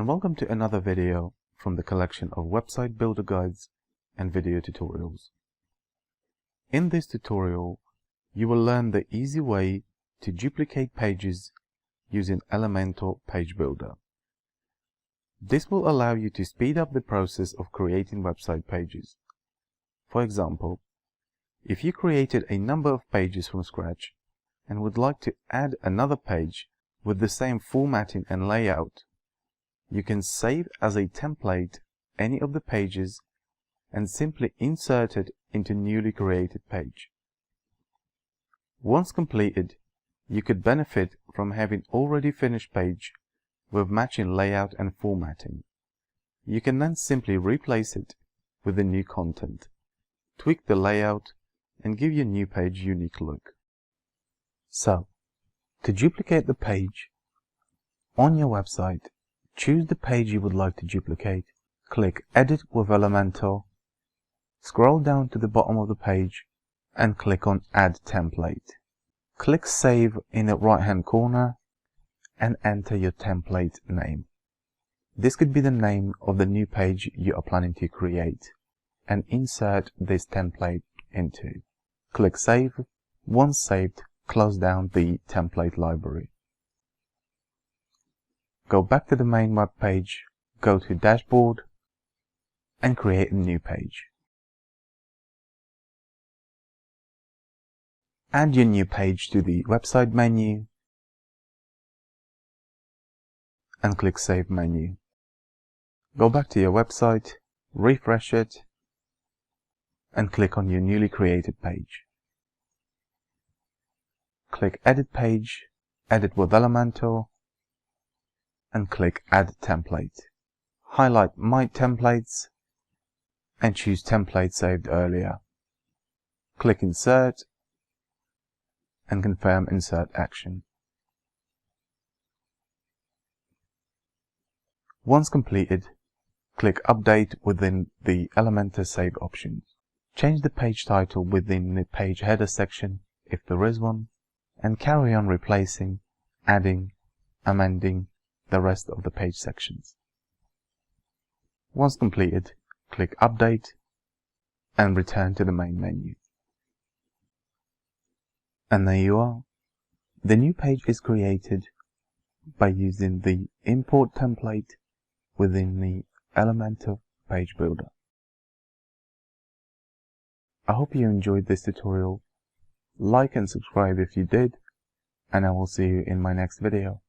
and welcome to another video from the collection of website builder guides and video tutorials. In this tutorial, you will learn the easy way to duplicate pages using Elementor Page Builder. This will allow you to speed up the process of creating website pages. For example, if you created a number of pages from scratch and would like to add another page with the same formatting and layout, you can save as a template any of the pages and simply insert it into newly created page. Once completed, you could benefit from having already finished page with matching layout and formatting. You can then simply replace it with the new content, tweak the layout, and give your new page unique look. So, to duplicate the page on your website, choose the page you would like to duplicate, click Edit with Elementor, scroll down to the bottom of the page and click on Add Template. Click Save in the right hand corner and enter your template name. This could be the name of the new page you are planning to create, and insert this template into. Click Save. Once saved, close down the template library. Go back to the main web page, go to Dashboard, and create a new page. Add your new page to the website menu and click Save menu. Go back to your website, refresh it, and click on your newly created page. Click Edit Page, Edit with Elementor, and click Add Template. Highlight My Templates and choose Template saved earlier. Click Insert and confirm Insert Action. Once completed, click Update within the Elementor Save options. Change the page title within the page header section, if there is one, and carry on replacing, adding, amending the rest of the page sections. Once completed, click Update and return to the main menu. And there you are. The new page is created by using the Import template within the Elementor Page Builder. I hope you enjoyed this tutorial. Like and subscribe if you did, and I will see you in my next video.